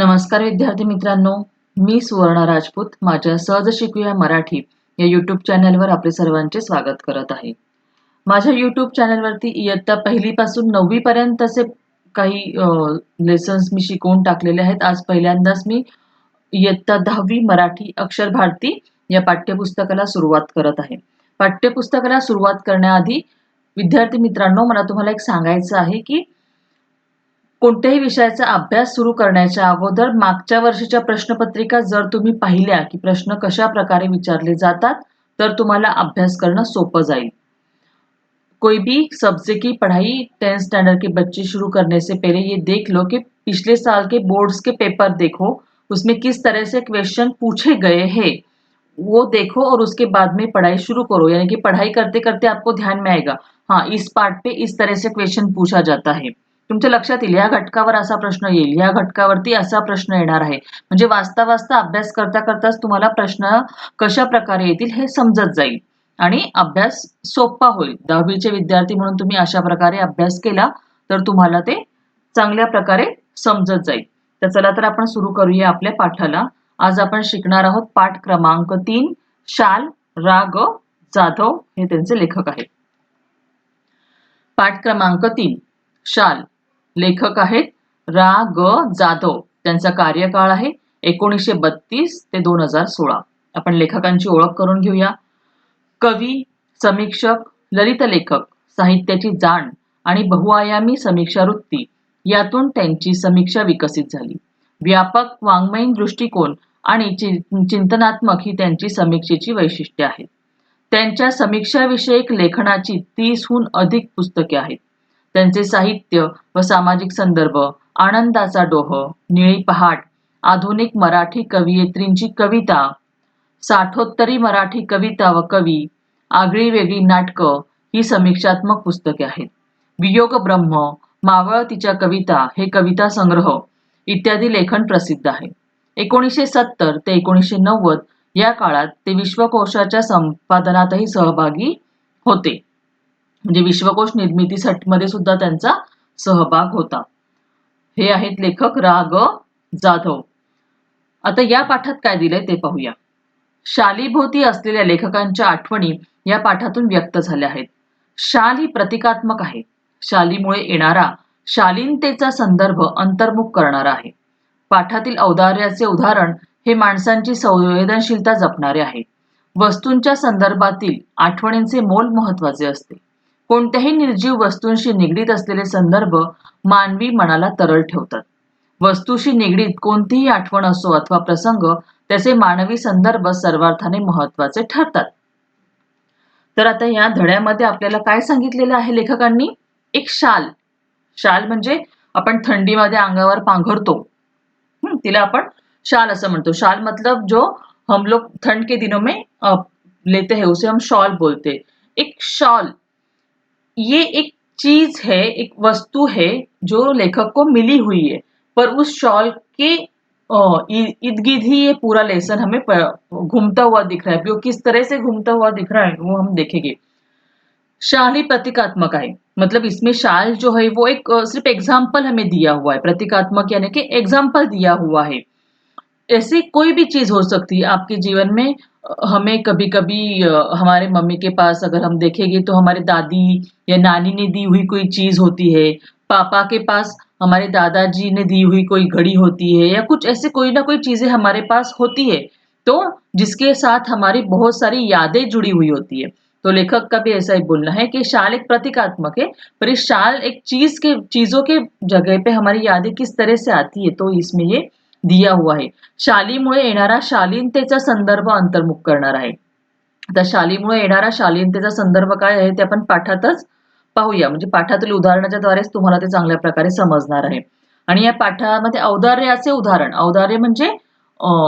नमस्कार विद्यार्थी मित्रांनो, मी सुवर्णा राजपूत माझ्या सहज शिकूया मराठी या यूट्यूब चॅनलवर आपले सर्वांचे स्वागत करत आहे. माझ्या यूट्यूब चॅनलवरती इयत्ता 1ली पासून 9वी पर्यंतचे काही लेसन्स मी शिकवून टाकलेले आहेत. आज पहिल्यांदाच मी इयत्ता 10वी मराठी अक्षर भारती या पाठ्यपुस्तकाला सुरुवात करत आहे. पाठ्यपुस्तकाला सुरुवात करण्याआधी विद्यार्थी मित्रांनो, मला तुम्हाला एक सांगायचं आहे की कोणत्याही विषयाचा अभ्यास सुरू करण्याच्या अगोदर मागच्या वर्षीच्या प्रश्नपत्रिका जर तुम्ही पाहिल्या की प्रश्न कशा प्रकारे विचारले जातात, तर तुम्हाला अभ्यास करणं सोपं जाईल. कोई भी सब्जेक्ट की पढ़ाई 10th स्टैंडर्ड के बच्चे शुरू करने से पहले ये देख लो कि पिछले साल के बोर्ड्स के पेपर देखो, उसमें किस तरह से क्वेश्चन पूछे गए हैं, वो देखो और उसके बाद में पढ़ाई शुरू करो. यानी कि पढ़ाई करते करते आपको ध्यान में आएगा, हाँ इस पार्ट पे इस तरह से क्वेश्चन पूछा जाता है. तुमच्या लक्षात येईल, या घटकावर असा प्रश्न येईल, या घटकावरती असा प्रश्न येणार आहे. म्हणजे वाचता वाचता अभ्यास करता करताच तुम्हाला प्रश्न कशा प्रकारे येतील हे समजत जाईल आणि अभ्यास सोपा होईल. 10वीचे विद्यार्थी म्हणून तुम्ही अशा प्रकारे अभ्यास केला तर तुम्हाला ते चांगल्या प्रकारे समजत जाईल. तर चला तर आपण सुरू करूया आपल्या पाठाला. आज आपण शिकणार आहोत पाठ क्रमांक 3, शाल राग जाधव हे त्यांचे लेखक आहेत. पाठ क्रमांक 3, शाल. लेखक आहेत रा ग जाधव. त्यांचा कार्यकाळ आहे 1932 ते 2016. आपण लेखकांची ओळख करून घेऊया. कवी, समीक्षक, ललित लेखक, साहित्याची जाण आणि बहुआयामी समीक्षा वृत्ती यातून त्यांची समीक्षा विकसित झाली. व्यापक वाङ्मयीन दृष्टिकोन आणि चिंतनात्मक ही त्यांची समीक्षेची वैशिष्ट्ये आहेत. त्यांच्या समीक्षाविषयक लेखनाची 30हून अधिक पुस्तके आहेत. त्यांचे साहित्य व सामाजिक संदर्भ, आनंदाचा डोह, निळी पहाट, आधुनिक मराठी कवयित्रींची कविता, साठोत्तरी मराठी कविता व कवी, आगळी वेगळी नाटकं ही समीक्षात्मक पुस्तके आहेत. वियोग ब्रह्म, मावळतीच्या कविता हे कविता संग्रह इत्यादी लेखन प्रसिद्ध आहे. 1970 ते 1990 या काळात ते विश्वकोशाच्या संपादनातही सहभागी होते. म्हणजे विश्वकोश निर्मितीमध्ये सुद्धा त्यांचा सहभाग होता. हे आहेत लेखक रा ग जाधव. आता या पाठात काय दिलंय ते पाहूया. शालीभोवती असलेल्या लेखकांच्या आठवणी या पाठातून व्यक्त झाल्या आहेत. शाल ही प्रतिकात्मक आहे. शालीमुळे येणारा शालीनतेचा संदर्भ अंतर्मुख करणारा आहे. पाठातील औदार्याचे उदाहरण हे माणसांची संवेदनशीलता जपणारे आहे. वस्तूंच्या संदर्भातील आठवणींचे मोल महत्वाचे असते. कोणत्याही निर्जीव वस्तूंशी निगडीत असलेले संदर्भ मानवी मनाला तरल ठेवतात. वस्तूशी निगडीत कोणतीही आठवण असो अथवा प्रसंग, त्याचे मानवी संदर्भ सर्वार्थाने महत्वाचे ठरतात. तर आता या धड्यामध्ये आपल्याला काय सांगितलेलं आहे लेखकांनी? एक शाल. शाल म्हणजे आपण थंडीमध्ये अंगावर पांघरतो, तिला आपण शाल असं म्हणतो. शाल मतलब जो हम लोग ठंड के दिनों में लेते हैं उसे हम शॉल बोलते. एक शॉल ये एक चीज है, एक वस्तु है जो लेखक को मिली हुई है, पर उस शॉल के इर्द गिर्द ही ये पूरा लेसन हमें घूमता हुआ दिख रहा है. वो किस तरह से घूमता हुआ दिख रहा है वो हम देखेंगे. शाल ही प्रतीकात्मक है, मतलब इसमें शाल जो है वो एक सिर्फ एग्जाम्पल हमें दिया हुआ है. प्रतीकात्मक यानी कि एग्जाम्पल दिया हुआ है. ऐसी कोई भी चीज हो सकती है आपके जीवन में. हमें कभी कभी हमारे मम्मी के पास अगर हम देखेंगे तो हमारे दादी या नानी ने दी हुई कोई चीज होती है. पापा के पास हमारे दादाजी ने दी हुई कोई घड़ी होती है, या कुछ ऐसे कोई ना कोई चीजें हमारे पास होती है, तो जिसके साथ हमारी बहुत सारी यादें जुड़ी हुई होती है. तो लेखक का भी ऐसा ही बोलना है कि शाल एक प्रतीकात्मक है, पर इस शाल एक चीजों के जगह पे हमारी यादें किस तरह से आती है, तो इसमें ये दिया हुआ है. शालीमुळे येणारा शालीनतेचा संदर्भ अंतर्मुख करणार आहे. तर शालीमुळे येणारा शालीनतेचा संदर्भ काय आहे ते आपण पाठातच पाहूया. म्हणजे पाठातील उदाहरणाच्या द्वारेच तुम्हाला ते चांगल्या प्रकारे समजणार आहे. आणि या पाठामध्ये औदार्याचे उदाहरण, औदार्य म्हणजे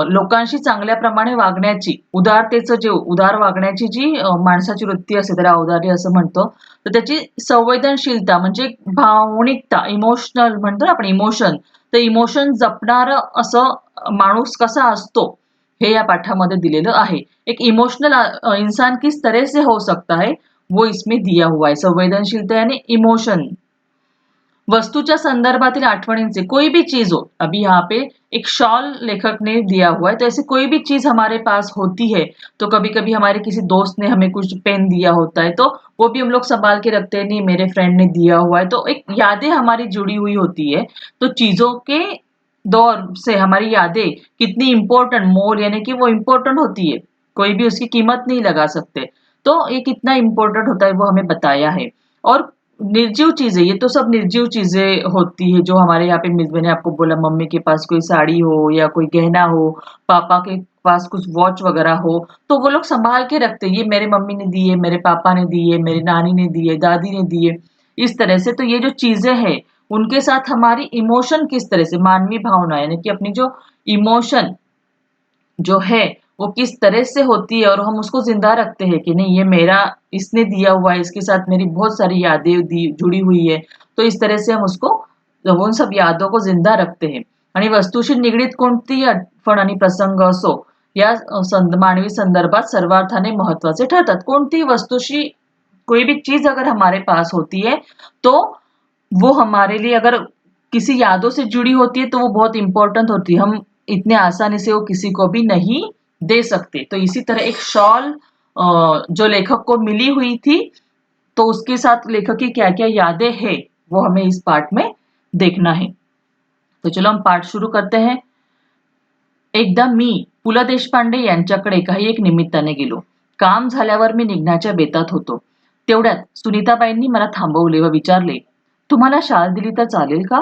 लोकांशी चांगल्या प्रमाणे वागण्याची, उदारतेचं जे उदार वागण्याची जी माणसाची वृत्ती असते त्याला औदार्य असं म्हणतो. तर त्याची संवेदनशीलता म्हणजे भावनिकता, इमोशनल म्हणतो ना आपण, इमोशन, तर इमोशन जपणारं असं माणूस कसा असतो हे या पाठामध्ये दिलेलं आहे. एक इमोशनल इंसान किस तरह से हो सकता है वो इसमें दिया हुआ है. संवेदनशीलता यानी इमोशन. वस्तुच्या संदर्भातील आठवणींचे कोई भी चीज हो, अभी यहाँ पे एक शॉल लेखक ने दिया हुआ है, तो ऐसे कोई भी चीज हमारे पास होती है, तो कभी कभी हमारे किसी दोस्त ने हमें कुछ पेन दिया होता है, तो वो भी हम लोग संभाल के रखते हैं, नहीं मेरे फ्रेंड ने दिया हुआ है, तो एक यादें हमारी जुड़ी हुई होती है। तो चीजों के दौर से हमारी यादें कितनी इंपॉर्टेंट, मोल यानी कि वो इंपॉर्टेंट होती है, कोई भी उसकी कीमत नहीं लगा सकते, तो ये कितना इंपॉर्टेंट होता है वो हमें बताया है। और निर्जीव चीजें, ये तो सब निर्जीव चीजें होती है जो हमारे यहाँ पे मैंने आपको बोला, मम्मी के पास कोई साड़ी हो या कोई गहना हो, पापा के पास कुछ वॉच वगैरह हो, तो वो लोग संभाल के रखते हैं, ये मेरे मम्मी ने दी है, मेरे पापा ने दी है, मेरी नानी ने दी है, दादी ने दी है, इस तरह से। तो ये जो चीजें हैं उनके साथ हमारी इमोशन किस तरह से, मानवीय भावना यानी कि अपनी जो इमोशन जो है वो किस तरह से होती है, और हम उसको जिंदा रखते हैं कि नहीं ये मेरा, इसने दिया हुआ है, इसके साथ मेरी बहुत सारी यादें जुड़ी हुई है, तो इस तरह से हम उसको, उन सब यादों को जिंदा रखते हैं। आणि वस्तूशी निगडीत कोणतीही आठवण आणि प्रसंग असो या मानवी संदर्भात सर्वार्थाने महत्वाचे ठरतात। कोणतीही वस्तूशी, कोई भी चीज अगर हमारे पास होती है तो वो हमारे लिए अगर किसी यादों से जुड़ी होती है तो वो बहुत इंपॉर्टेंट होती है, हम इतने आसानी से वो किसी को भी नहीं दे सकते। तो इसी तरह एक शॉल जो लेखक को मिली हुई थी, तो उसके साथ लेखक की क्या क्या यादें हैं वो हमें इस पार्ट में देखना है। तो चलो हम पार्ट शुरू करते हैं। एकदा मी पु ल देशपांडे यांच्याकडे काही एक निमित्ताने गेलो, काम झाल्यावर मी निघण्याच्या बेतात होतो, तेवढ्यात सुनीताबाईंनी मला थांबवले व विचारले, तुम्हाला शाल दिली तर चालेल का?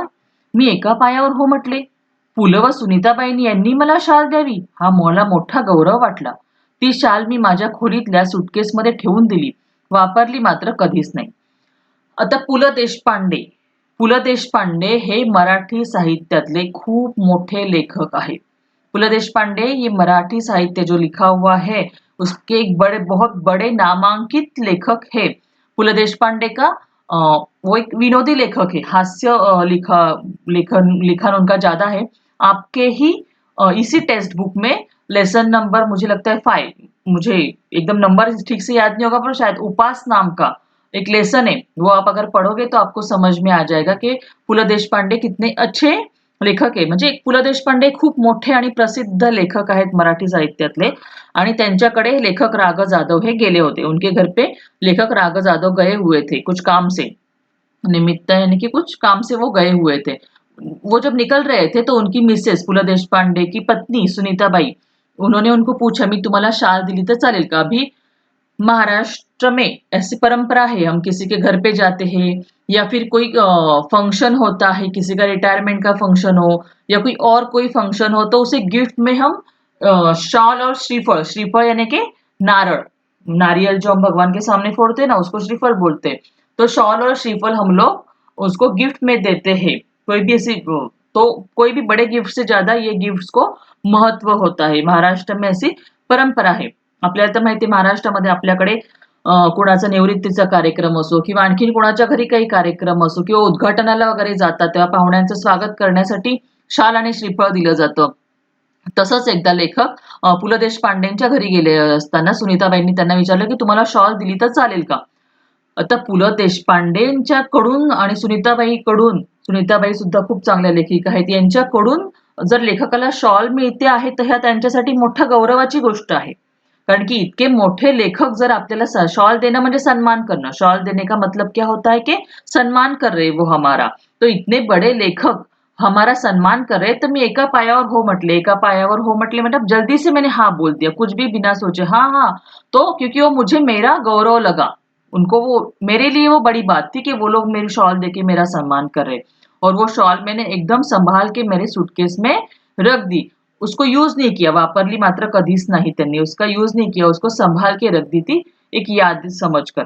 मी एका पायावर हो म्हटले। पु ल व सुनीताबाईंनी यांनी मला शाल द्यावी हा मला मोठा गौरव वाटला। ती शाल मी माझ्या खोलीतल्या सुटकेसमध्ये ठेवून दिली, वापरली मात्र कधीच नाही। आता पु ल देशपांडे, पु ल देशपांडे हे मराठी साहित्यातले खूप मोठे लेखक आहेत। पु ल देशपांडे ये मराठी साहित्य जो लिखा हुआ है उसके एक बड़े, बहुत बड़े नामांकित लेखक है। पु ल देशपांडे का वो एक विनोदी लेखक है, हास्य लिखन उनका ज्यादा है। आपके ही इसी टेक्स्ट बुक में लेसन नंबर मुझे लगता है 5, मुझे एकदम नंबर ठीक से याद नहीं होगा पर शायद उपास नाम का एक लेसन है, वो आप अगर पढ़ोगे तो आपको समझ में आ जाएगा कि पु ल देशपांडे कितने अच्छे लेखक आहे। म्हणजे पु ल देशपांडे खूप मोठे आणि प्रसिद्ध लेखक आहेत मराठी साहित्यातले, आणि त्यांच्याकडे लेखक राग जाधव हे गेले होते, उनके घर पे लेखक राग जाधव गए हुए थे कुछ काम से, निमित्त यानी कि कुछ काम से वो गए हुए थे। वो जब निकल रहे थे तो उनकी मिसेस पु ल देशपांडे की पत्नी सुनीताबाई, उन्होंने उनको पूछा, मी तुम्हाला शाल दिली तर चालेल का? अभी महाराष्ट्र में ऐसी परंपरा है, हम किसी के घर पे जाते हैं या फिर कोई फंक्शन होता है, किसी का रिटायरमेंट का फंक्शन हो या कोई और कोई फंक्शन हो, तो उसे गिफ्ट में हम शॉल और श्रीफल, श्रीफल यानी कि नारळ, नारियल जो हम भगवान के सामने फोड़ते हैं ना उसको श्रीफल बोलते हैं, तो शॉल और श्रीफल हम लोग उसको गिफ्ट में देते हैं। कोई भी ऐसी, तो कोई भी बड़े गिफ्ट से ज्यादा ये गिफ्ट्स को महत्व होता है, महाराष्ट्र में ऐसी परंपरा है। आपल्याला तर माहिती, महाराष्ट्रामध्ये आपल्याकडे कुणाचा निवृत्तीचा कार्यक्रम असो किंवा आणखीन कुणाच्या घरी काही कार्यक्रम असो किंवा उद्घाटनाला वगैरे जातात तेव्हा पाहुण्यांचं स्वागत करण्यासाठी शाल आणि श्रीफळ दिलं जातं। तसंच एकदा लेखक पु ल देशपांडेंच्या घरी गेले असताना सुनीताबाईंनी त्यांना विचारलं की तुम्हाला शॉल दिली तर चालेल का? आता पु ल देशपांडेंच्याकडून आणि सुनीताबाईकडून, सुनीताबाई सुद्धा खूप चांगल्या लेखिका आहेत, यांच्याकडून जर लेखकाला शॉल मिळते आहे तर ह्या त्यांच्यासाठी मोठ्या गौरवाची गोष्ट आहे। कारण कि इतके मोठे लेखक जर आपल्याला शॉल देना म्हणजे सम्मान करना, शॉल देने का मतलब क्या होता है कि सम्मान कर रहे वो हमारा, तो इतने बड़े लेखक हमारा सम्मान कर रहे, तो मैं एका पायावर हो म्हटले, एका पायावर हो म्हटले मतलब जल्दी से मैंने हाँ बोल दिया, कुछ भी बिना सोचे हाँ हाँ, तो क्योंकि वो मुझे मेरा गौरव लगा, उनको वो मेरे लिए वो बड़ी बात थी कि वो लोग मेरी शॉल देके मेरा सम्मान कर रहे, और वो शॉल मैंने एकदम संभाल के मेरे सूटकेस में रख दी, उसको यूज नहीं किया, वापरली मात्र कधीच नाही त्यांनी, उसका यूज नहीं किया, उसको संभाल के रख दी थी एक याद समजकर।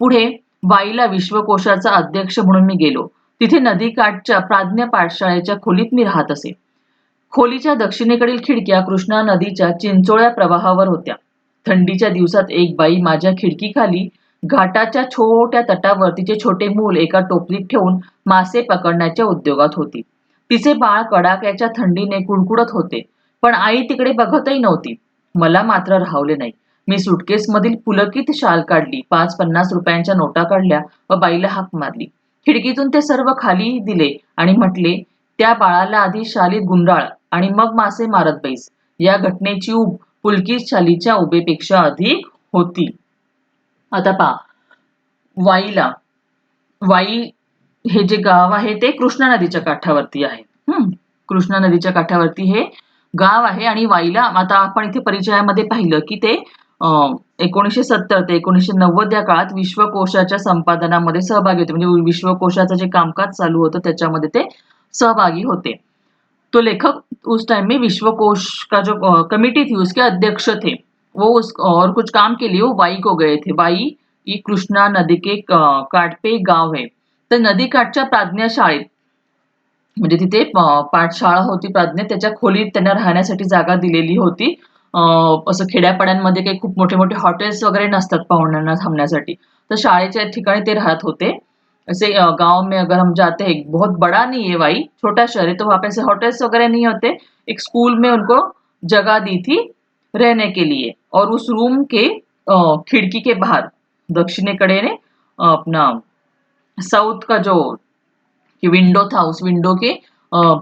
पुढे वाईला विश्वकोशाचा अध्यक्ष म्हणून मी गेलो, तिथे नदीकाठच्या प्राज्ञ पाठशाळेच्या खोलीत मी राहत असे। खोलीच्या दक्षिणेकडील खिडक्या कृष्णा नदीच्या चिंचोळ्या प्रवाहावर होत्या। थंडीच्या दिवसात एक बाई माझ्या खिडकीखाली घाटाच्या छोट्या तटावर तिचे छोटे मूल एका टोपलीत ठेवून मासे पकडण्याच्या उद्योगात होती। तिचे बाळ कडाक्याच्या थंडीने कुडकुडत होते, पण आई तिकडे बघतही नव्हती। मला मात्र राहवले नाही, मी सुटकेस मधील पुलकित शाल काढली, 5-50 रुपयांच्या नोटा काढल्या व बाईला हाक मारली। खिडकीतून ते सर्व खाली दिले आणि म्हटले, त्या बाळाला आधी शालीत गुंडाळ आणि मग मासे मारत बैस. या घटनेची ऊब पुलकित शालीच्या उभेपेक्षा अधिक होती. आता पहा, वाईला वाई हे जे गाव आहे ते कृष्णा नदीच्या काठावरती आहे. कृष्णा नदीच्या काठावरती हे गाव आहे आणि वाईला आता आपण इथे परिचयामध्ये पाहिलं की ते 1970 ते 1990 या काळात विश्वकोशाच्या संपादनामध्ये सहभागी होते. म्हणजे विश्वकोशाचं जे कामकाज चालू होतं त्याच्यामध्ये ते सहभागी होते. तो लेखक उस टाइम में विश्व कोश का जो कमिटी थी उसके अध्यक्ष थे. वो उस और कुछ काम के लिए वो वाई को गए थे. वाई ही कृष्णा नदी के काठ पे एक गाव है. तर नदी काठच्या प्राज्ञा शाळेत म्हणजे तिथे पाठशाळा होती प्राज्ञा, त्याच्या खोलीत त्यांना राहण्यासाठी जागा दिलेली होती. असं खेड्यापाड्यांमध्ये काही खूप मोठे मोठे हॉटेल्स वगैरे नसतात पाहुण्यांना थांबण्यासाठी, तर शाळेच्या ठिकाणी ते राहत होते. ऐसे गांव में अगर हम जाते हैं, बहुत बड़ा नहीं है वाई, छोटा शहर है, तो वहां पे ऐसे होटल्स वगैरह नहीं होते. एक स्कूल में उनको जगह दी थी रहने के लिए और उस रूम के खिड़की के बाहर दक्षिणेकडे ने अपना साउथ का जो कि विंडो था, उस विंडो के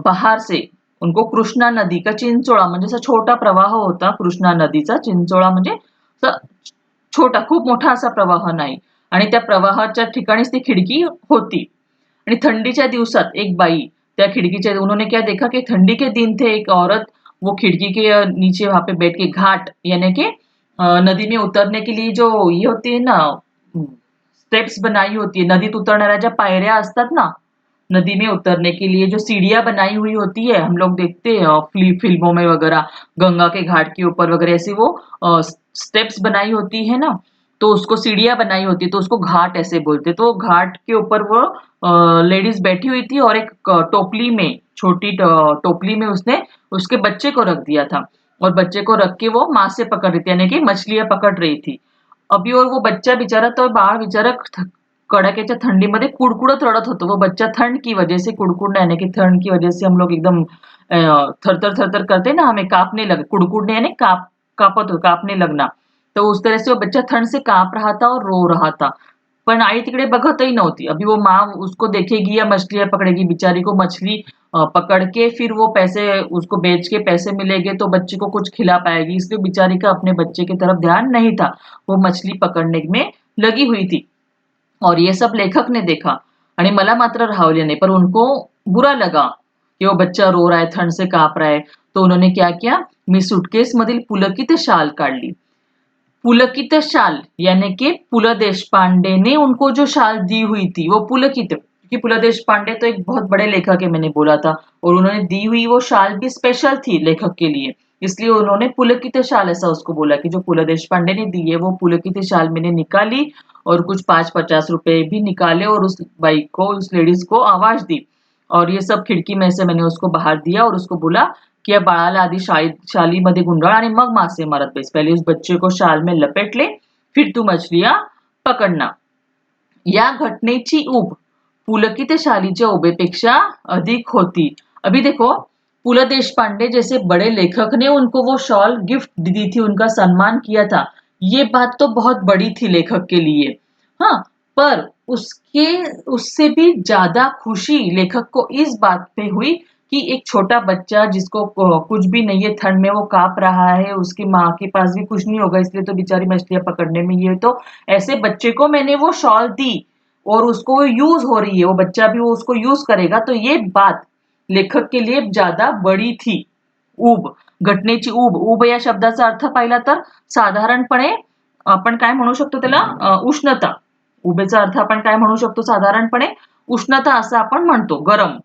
बाहर से उनको कृष्णा नदी का चिंचोळा म्हणजे असा छोटा प्रवाह होता कृष्णा नदीचा. चिंचोळा म्हणजे छोटा, खूप मोठा असा प्रवाह नाही आणि त्या प्रवाहाच्या ठिकाणीच ती खिडकी होती. आणि थंडीच्या दिवसात एक बाई त्या खिड़कीच्या, उन्होंने क्या देखा कि ठंडी के दिन थे, एक औरत वो खिड़की के नीचे वहां पे बैठ के घाट यानी कि नदी में उतरने के लिए जो ये होती है ना, स्टेप्स बनाई होती है, नदीत उतरणाऱ्या ज्या पायऱ्या असतात ना, नदी में उतरने के लिए जो सीढ़ियां बनाई हुई होती है, हम लोग देखते हैं फिल्मों में वगैरह, गंगा के घाट के ऊपर वगैरह ऐसी वो स्टेप्स बनाई होती है ना, तो उसको सीढ़ियां बनाई होती है, तो उसको घाट ऐसे बोलते. तो घाट के ऊपर वो लेडीज बैठी हुई थी और एक टोपली में, छोटी टोपली में उसने उसके बच्चे को रख दिया था और बच्चे को रख के वो माँ से पकड़ रही थी, यानी कि मछलियां पकड़ रही थी. अभी और वो बच्चा बिचारा, तो बाळ बिचारा कड़ाके ठंडी में कुड़कुड़त रड़त होतो. वो बच्चा ठंड की वजह से, कुड़कुड़ने यानी कि ठंड की वजह से हम लोग एकदम थरथर थरथर करते ना, हमें कांपने लगे, कुड़कुड़ने यानी कापत हो, कांपने लगना. तो उस तरह से वो बच्चा ठंड से कांप रहा था और रो रहा था. पण आई तिकडे बघतही नव्हती. अभी वो माँ उसको देखेगी या मछलियां पकड़ेगी, बिचारी को मछली पकड़ के फिर वो पैसे उसको बेच के पैसे मिलेंगे तो बच्चे को कुछ खिला पाएगी, इसलिए बिचारी का अपने बच्चे की तरफ ध्यान नहीं था, वो मछली पकड़ने में लगी हुई थी. और ये सब लेखक ने देखा आणि मला मात्र राहवले नाही, पर उनको बुरा लगा कि वो बच्चा रो रहा है, ठंड से कांप रहा है. तो उन्होंने क्या किया, मी सुटकेस मधील पुलकित शाल काढली. पुलकित शाल यानी कि पुल देशपांडे ने उनको जो शाल दी हुई थी वो पुलकित, क्योंकि पुल देशपांडे तो एक बहुत बड़े लेखक है, मैंने बोला था, और उन्होंने दी हुई वो शाल भी स्पेशल थी लेखक के लिए, इसलिए उन्होंने पुलकित शाल ऐसा उसको बोला कि जो पुल देशपांडे ने दी है वो पुलकित शाल मैंने निकाली और कुछ 5-50 रुपए भी निकाले और उस बाई को, उस लेडीज को आवाज दी और ये सब खिड़की में से मैंने उसको बाहर दिया और उसको बोला कि या बाळाला आधी शालीमध्ये गुंडाळ आणि मग मासे मारत बैस. पहले उस बच्चे को शाल में लपेट ले, फिर तू मछलियां पकडना. या घटनेची ऊब पुलकित शालीच्या उभेपेक्षा अधिक होती. अभी देखो, पुल देशपांडे जैसे बड़े लेखक ने उनको वो शॉल गिफ्ट दी थी, उनका सम्मान किया था, ये बात तो बहुत बड़ी थी लेखक के लिए. हाँ, पर उसके उससे भी ज्यादा खुशी लेखक को इस बात पे हुई कि एक छोटा बच्चा जिसको कुछ भी नहीं है, ठंड में वो कांप रहा है, उसकी माँ के पास भी कुछ नहीं होगा, इसलिए तो बेचारी मछलियां पकड़ने में, ये तो ऐसे बच्चे को मैंने वो शॉल दी और उसको यूज हो रही है, वो बच्चा भी वो उसको यूज करेगा, तो ये बात लेखक के लिए ज्यादा बड़ी थी. ऊब, घटनेची ऊब. ऊब या शब्दाचा अर्थ पाहिला तर साधारणपणे आपण काय म्हणू शकतो त्याला, उष्णता. उबेचा अर्थ आपण काय म्हणू शकतो साधारणपणे, उष्णता असं आपण म्हणतो, गरम.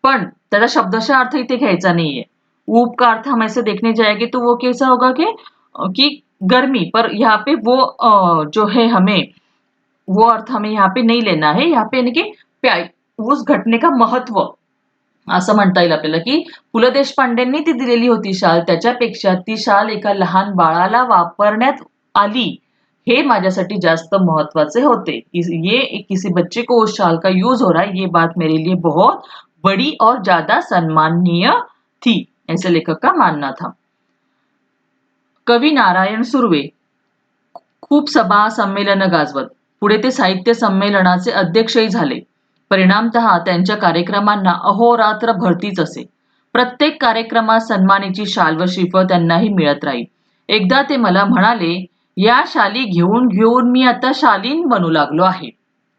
पण त्याचा शब्दशः अर्थ इथे घ्यायचा नाहीये. ऊब का अर्थ हम ऐसे देखने जाएंगे तो वो कैसा होगा कि गर्मी, पर यहाँ पे वो जो है हमें वो अर्थ हमें यहाँ पे नहीं लेना है. यहाँ पे यानी कि उस घटने का महत्व असं म्हणता येईल आपल्याला, की पु ल देशपांडेंनी ती दिलेली होती शाल, त्याच्यापेक्षा ती शाल एका लहान बाळाला वापरण्यात आली हे माझ्यासाठी जास्त महत्वाचे होते. ये किसी बच्चे को उस शाल का यूज हो रहा है, ये बात मेरे लिए बहुत बड़ी और ज्यादा सम्माननीय थी, ऐसे लेखक का मानना था. कवी नारायण सुर्वे खूप सभा संमेलन गाजवत पुढे ते साहित्य संमेलनाचे अध्यक्षही झाले. परिणामतः त्यांच्या कार्यक्रमांना अहोरात्र भरतीच असे. प्रत्येक कार्यक्रमात सन्मानाची शाल व श्रीफळ त्यांनाही मिळत राही. एकदा ते मला म्हणाले, या शाली घेऊन घेऊन मी आता शालीन बनू लागलो आहे.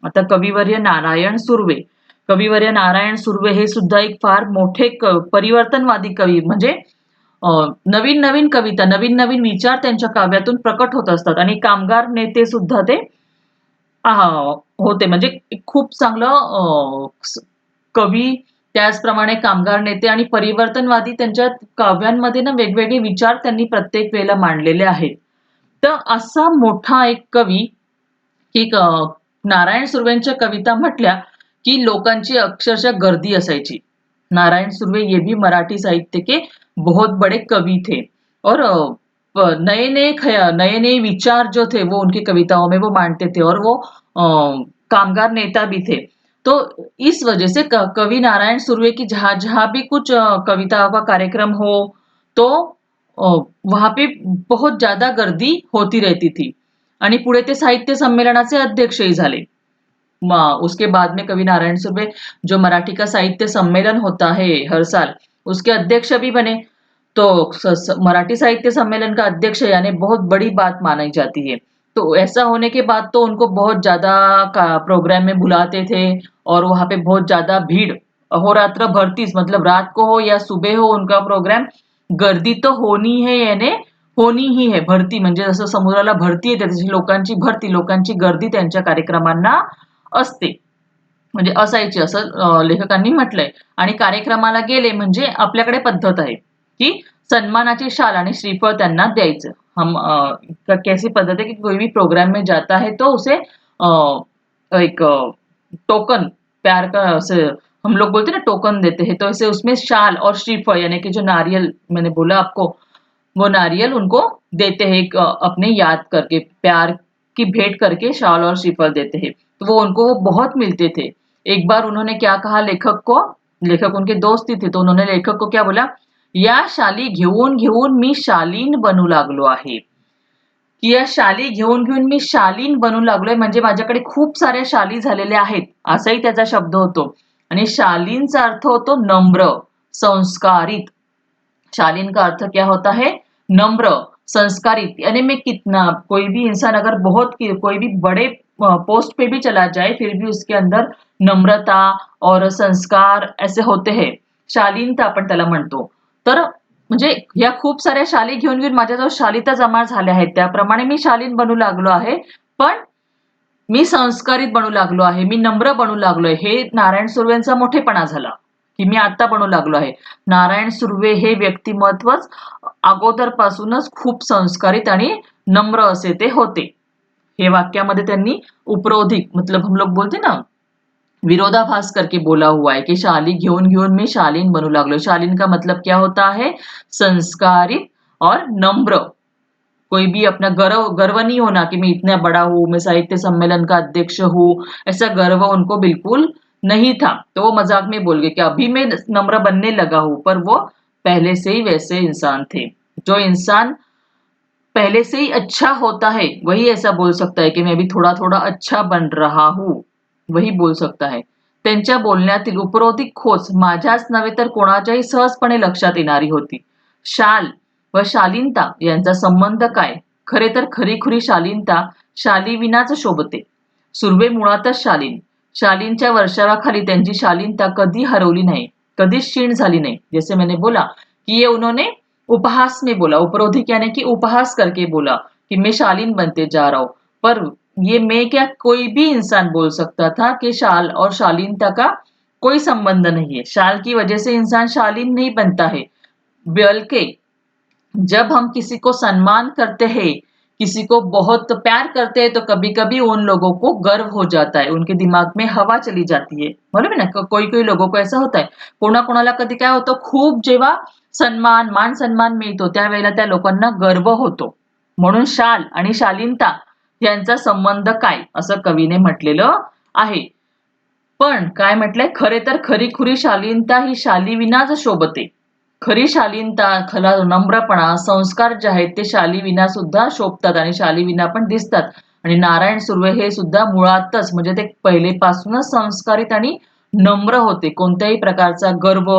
आता कविवर्य नारायण सुर्वे. कविवर्य नारायण सुर्वे हे सुद्धा एक फार मोठे परिवर्तनवादी कवी, म्हणजे नवीन नवीन कविता, नवीन नवीन विचार त्यांच्या काव्यातून प्रकट होत असतात आणि कामगार नेते सुद्धा ते होते. म्हणजे खूप चांगलं कवी, त्याचप्रमाणे कामगार नेते आणि परिवर्तनवादी त्यांच्या काव्यांमध्ये ना वेगवेगळे विचार त्यांनी प्रत्येक वेळेला मांडलेले आहेत. तर असा मोठा एक कवी की नारायण सुर्वेंच्या कविता म्हटल्या की लोकांची अक्षरशः गर्दी असायची. नारायण सुर्वे ये भी मराठी साहित्य के बहुत बड़े कवि थे और नए नए नए विचार जो थे वो उनकी कविताओं में वो मांडते थे और वो कामगार नेता भी थे. तो इस वजह से कवि नारायण सुर्वे की जहां जहां भी कुछ कविताओं का कार्यक्रम हो तो वहां पे बहुत ज्यादा गर्दी होती रहती थी. आणि पुढे ते साहित्य संमेलनाचे अध्यक्षही झाले. उसके बाद में कवि नारायण सुर्वे जो मराठी का साहित्य सम्मेलन होता है हर साल, उसके अध्यक्ष भी बने. तो मराठी साहित्य सम्मेलन का अध्यक्ष यानी बहुत बड़ी बात मानी जाती है. तो ऐसा होने के बाद तो उनको बहुत ज्यादा प्रोग्राम में बुलाते थे और वहां पे बहुत ज्यादा भीड़ अहोरात्र भरतीच, मतलब रात को हो या सुबह हो उनका प्रोग्राम, गर्दी तो होनी है यानी होनी ही है. भरती म्हणजे जसं समुद्राला भरती येते तशी लोकांची भरती, लोकांची गर्दी त्यांच्या कार्यक्रमांना असते, म्हणजे असायची असं लेखकांनी म्हटलंय. आणि कार्यक्रमाला गेले म्हणजे आपल्याकडे पद्धत आहे की सन्मानाची शाल आणि श्रीफळ त्यांना द्यायचं. हम कैसी पद्धत है कि कोई भी प्रोग्राम में जाता है तो उसे एक टोकन, प्यार का हम लोग बोलते हैं ना टोकन देते हैं, तो इसे उसमें शाल और श्रीफळ यानी कि जो नारियल मैंने बोला आपको, वो नारियल उनको देते हैं एक अपने याद करके, प्यार की भेंट करके शाल और श्रीफल देते हैं. तो वो उनको वो बहुत मिलते थे. एक बार उन्होंने क्या कहा लेखक को, लेखक उनके दोस्त ही थे, तो उन्होंने लेखक को क्या बोला, या शाली घेऊन घेऊन मी शालीन बनू लागलो आहे. की या शाली घेऊन घेऊन मी शालीन बनू लागलोय म्हणजे माझ्याकडे खूप साऱ्या शाली झालेल्या आहेत, असाही त्याचा शब्द होतो. आणि शालीनचा अर्थ होतो नम्र, संस्कारित. शालीन का अर्थ क्या होता है, नम्र, संस्कारित. यानी मैं कितना, कोई भी इंसान अगर बहुत कोई भी बड़े पोस्ट पे भी चला जाए फिर भी उसके अंदर नम्रता और संस्कार ऐसे होते हैं, शालीनता आपण त्याला म्हणतो. तर म्हणजे या खूप साऱ्या शाली घेऊन घेऊन माझ्याजवळ शालिता जमा झाल्या आहेत, त्याप्रमाणे मी शालीन बनू लागलो आहे. पण मी संस्कारित बनू लागलो आहे, मी नम्र बनू लागलोय. हे नारायण सुर्वेंचा मोठेपणा झाला की मी आता बनू लागलो आहे. नारायण सुर्वे हे व्यक्तिमत्वच अगोदरपासूनच खूप संस्कारित आणि नम्र असे ते होते. हे वाक्यामध्ये त्यांनी उपरोधिक, मतलब हम लोग बोलते ना विरोधाभास करके बोला हुआ है कि शाली घेऊन घेऊन मैं शालीन बनू लागलो. शालीन का मतलब क्या होता है, संस्कारित और नम्र. कोई भी अपना गर्व गर्व नहीं होना कि मैं इतना बड़ा हूं, मैं साहित्य सम्मेलन का अध्यक्ष हूं, ऐसा गर्व उनको बिल्कुल नहीं था. तो वो मजाक में बोल गए कि अभी मैं नम्र बनने लगा हूं, पर वो पहले से ही वैसे इंसान थे. जो इंसान पहले से ही अच्छा होता है वही ऐसा बोल सकता है की मैं अभी थोडा थोडा अच्छा बन रहा हूं, वही बोल सकता है. त्यांच्या बोलण्यातील उपरोधिक खोच माझ्याच नव्हे तर कोणाच्याही सहजपणे लक्षात येणारी होती. शाल व शालीनता यांचा संबंध काय, खरे तर खरीखुरी शालीनता शालीविनाच शोभते. सुर्वे मुळातच शालीन. शालीनच्या वर्षावाखाली त्यांची शालीनता कधी हरवली नाही, कधीच क्षीण झाली नाही. जैसे मैंने बोला कि ये उन्होंने उपहास में बोला, उपरोधिक यानी कि उपहास करके बोला कि मैं शालीन बनते जा रहा हूं. पर ये मैं क्या, कोई भी इंसान बोल सकता था कि शाल और शालीनता का कोई संबंध नहीं है. शाल की वजह से इंसान शालीन नहीं बनता है, बल्कि जब हम किसी को सम्मान करते हैं, किसी को बहुत प्यार करते हैं, तो कभी कभी उन लोगों को गर्व हो जाता है, उनके दिमाग में हवा चली जाती है. बरोबर ना, कोई कोई लोगों को ऐसा होता है. कोणाकोणाला कधी काय होतं, खूप जेव्हा सन्मान मान सन्मान मिळतो त्यावेळेला त्या लोकांना गर्व होतो. म्हणून शाल आणि शालीनता यांचा संबंध काय, असं कवीने म्हटलेलं आहे. पण काय म्हटलंय, खरे तर खरीखुरी शालीनता ही शालीविनाच शोभते. खरी शालीनता, खरा नम्रपणा, संस्कार जे आहेत ते शालीविना सुद्धा शोभतात आणि शालीविना पण दिसतात. आणि नारायण सुर्वे हे सुद्धा मुळातच म्हणजे ते पहिलेपासूनच संस्कारित आणि नम्र होते. कोणत्याही प्रकारचा गर्व,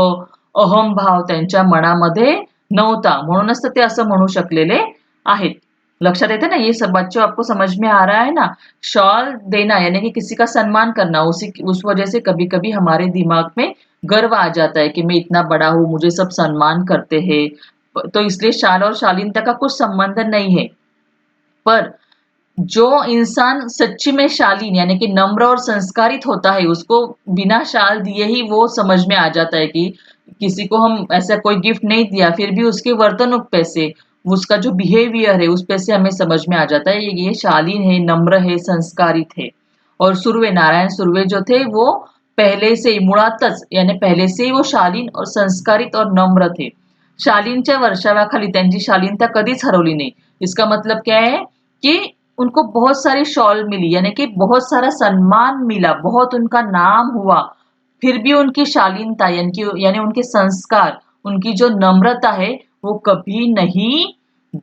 अहंभाव त्यांच्या मनामध्ये नव्हता. म्हणूनच तर ते असं म्हणू शकलेले आहेत. लक्षात येते ना, ये सब बच्चों आपको समझ में आ रहा है ना? शॉल देना यानी कि किसी का सम्मान करना, उस वजह से कभी कभी हमारे दिमाग में गर्व आ जाता है कि मैं इतना बड़ा हूं, मुझे सब सम्मान करते हैं। तो इसलिए शाल और शालीनता का कुछ संबंध नहीं है। पर जो इंसान सच्ची में शालीन यानी कि नम्र और संस्कारित होता है, उसको बिना शाल दिए ही वो समझ में आ जाता है कि किसी को हम ऐसा कोई गिफ्ट नहीं दिया, फिर भी उसके वर्तनुक पे से, उसका जो बिहेवियर है उस पे से हमें समझ में आ जाता है ये शालीन है, नम्र है, संस्कारित है। और सुर्वे, नारायण सुर्वे जो थे वो पहले से ही मुळातच यानी पहले से ही वो शालीन और संस्कारित और नम्र थे। शालीनच्या वर्षावाखाली त्यांची शालीनता कधीच हरवली नहीं। इसका मतलब क्या है कि उनको बहुत सारी शॉल मिली यानी कि बहुत सारा सम्मान मिला, बहुत उनका नाम हुआ, फिर भी उनकी शालीनता यानी उनके संस्कार, उनकी जो नम्रता है वो कभी नहीं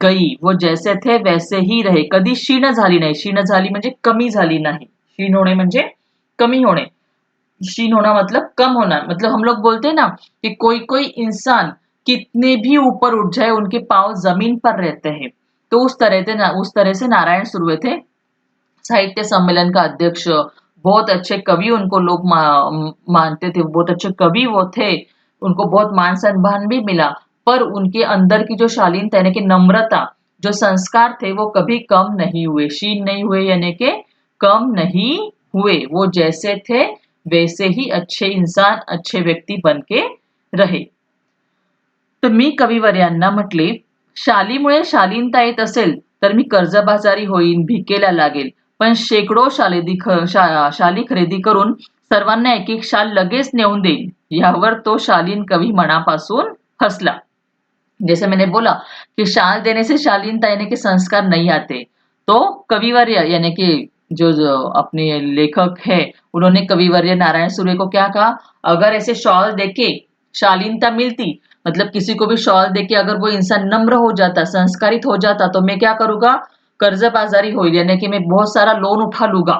गई। वो जैसे थे वैसे ही रहे, कधी क्षीण झाली नाही। क्षीण झाली म्हणजे कमी झाली नाही। क्षीण होणे म्हणजे कमी होणे, क्षीण होना मतलब कम होना। मतलब हम लोग बोलते हैं ना कि कोई कोई इंसान कितने भी ऊपर उठ जाए उनके पांव जमीन पर रहते हैं। तो उस तरह से नारायण सुर्वे थे। साहित्य सम्मेलन का अध्यक्ष, बहुत अच्छे कवि उनको लोग मानते थे, बहुत अच्छे कवि वो थे, उनको बहुत मान सम्मान भी मिला। पर उनके अंदर की जो शालीनता यानी कि नम्रता, जो संस्कार थे वो कभी कम नहीं हुए, क्षीण नहीं हुए यानी कि कम नहीं हुए। वो जैसे थे वैसे ही अच्छे इंसान, अच्छे व्यक्ती बन के रहे। तर मी कविवर्यांना म्हटले, शालीमुळे शालीनता येत असेल तर मी कर्जबाजारी होईन, भिकेला लागेल, पण शेकडो शाली खरेदी करून सर्वांना एक एक शाल लगेच नेऊन देईन। यावर तो शालीन कवी मनापासून हसला। जैसे मैंने बोला कि शाल देने से शालीनता यानी कि संस्कार नहीं आते, तो कविवर्य यानी कि जो अपने लेखक है उन्होंने कविवर्य नारायण सुर्वे को क्या कहा, अगर ऐसे शॉल देके शालीनता मिलती, मतलब किसी को भी शॉल देके अगर वो इंसान नम्र हो जाता, संस्कारित हो जाता, तो मैं क्या करूंगा, कर्जबाजारी होईल यानी कि मैं बहुत सारा लोन उठा लूंगा,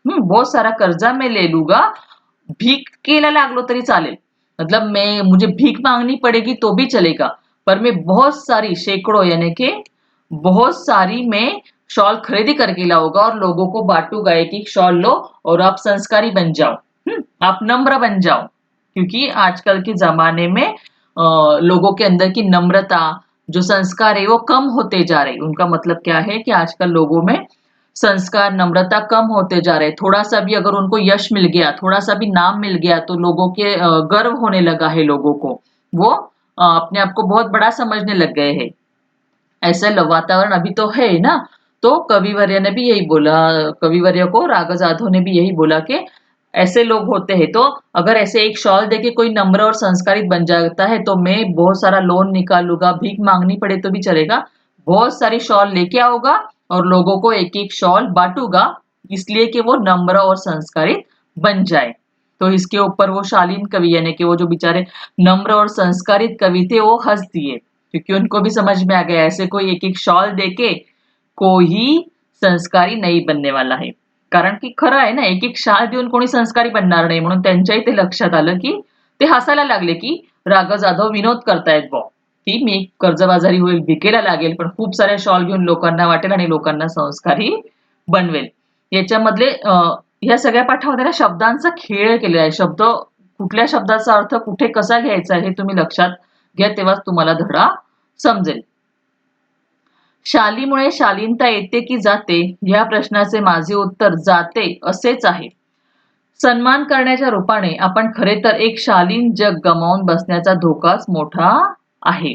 बहुत सारा कर्जा मैं ले लूंगा, भीकेला लागलो तरी चालेल, मतलब मैं मुझे भीख मांगनी पड़ेगी तो भी चलेगा, पर मैं बहुत सारी सैकड़ों यानी कि बहुत सारी मैं शॉल खरीदी करके लाऊंगा और लोगों को बांटूंगा, एक एक शॉल लो और आप संस्कारी बन जाओ, आप नम्र बन जाओ। क्योंकि आजकल के जमाने में लोगों के अंदर की नम्रता, जो संस्कार है वो कम होते जा रहे। उनका मतलब क्या है कि आजकल लोगों में संस्कार, नम्रता कम होते जा रहे। थोड़ा सा भी अगर उनको यश मिल गया, थोड़ा सा भी नाम मिल गया तो लोगों के गर्व होने लगा है लोगों को, वो अपने आप को बहुत बड़ा समझने लग गए हैं। ऐसा वातावरण अभी तो है ना। तो कविवर्य ने भी यही बोला, कविवर्य को राग जाधव ने भी यही बोला कि ऐसे लोग होते हैं, तो अगर ऐसे एक शॉल देके कोई नम्र और संस्कारित बन जाता है तो मैं बहुत सारा लोन निकालूंगा, भीख मांगनी पड़े तो भी चलेगा, बहुत सारी शॉल लेके आऊंगा और लोगों को एक एक शॉल बांटूंगा, इसलिए कि वो नम्र और संस्कारित बन जाए। तो इसके ऊपर वो शालीन कवि यानी कि वो जो बेचारे नम्र और संस्कारित कवि थे वो हंस दिए, क्योंकि उनको भी समझ में आ गया ऐसे कोई एक एक शॉल देके कोई संस्कारी नाही बनने वाला है। कारण की खरं आहे ना, एक एक शाल देऊन कोणी संस्कारी बनणार नाही, म्हणून त्यांच्याही ते लक्षात आलं की ते हसायला लागले की राघव जाधव विनोद करतायत बुवा, की मी कर्जबाजारी होईल, भिकेला लागेल, पण खूप साऱ्या शॉल घेऊन लोकांना वाटेल आणि लोकांना संस्कारी बनवेल। याच्यामधले ह्या सगळ्या पाठामध्ये ना शब्दांचा खेळ केलेला आहे। कुठल्या शब्दाचा अर्थ कुठे कसा घ्यायचा हे तुम्ही लक्षात घ्या, तेव्हाच तुम्हाला धडा समजेल। शालीमुळे शालीनता येते की जाते, या प्रश्नाचे माझे उत्तर जाते असेच आहे। सन्मान करण्याच्या रूपाने आपण खरे तर एक शालीन जग गमावून बसण्याचा धोकाच मोठा आहे।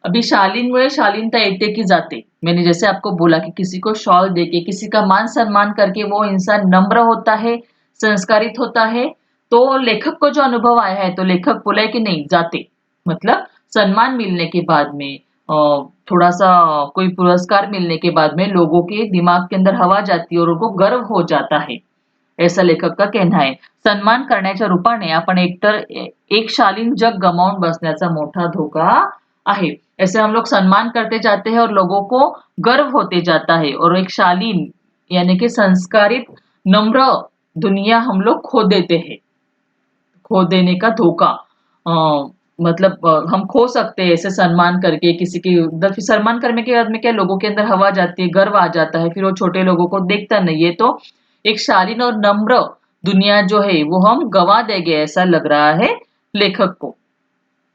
अभी शालीनमुळे शालीनता येते कि जाते, मैंने जैसे आपको बोला कि किसी को शॉल देके, किसी का मान सम्मान करके वो इंसान नम्र होता है, संस्कारित होता है। तो लेखक को जो अनुभव आया है, तो लेखक बोला है कि नहीं जाते, मतलब सम्मान मिलने के बाद में थोड़ा सा कोई पुरस्कार मिलने के बाद में लोगों के दिमाग के अंदर हवा जाती है और उनको गर्व हो जाता है, ऐसा लेखक का कहना है। सन्मान करण्याच्या रूपाने आपण एकतर एक शालीन जग गमावून बसण्याचा मोठा धोका आहे। ऐसे हम लोग सम्मान करते जाते हैं और लोगों को गर्व होते जाता है, और एक शालीन यानी कि संस्कारित नम्र दुनिया हम लोग खो देते हैं। खो देने का धोखा, मतलब हम खो सकते हैं ऐसे सम्मान करके किसी की फिर सम्मान करने के बाद में क्या लोगों के अंदर हवा जाती है, गर्व आ जाता है, फिर वो छोटे लोगों को देखता नहीं है। तो एक शालीन और नम्र दुनिया जो है वो हम गवा देंगे ऐसा लग रहा है लेखक को।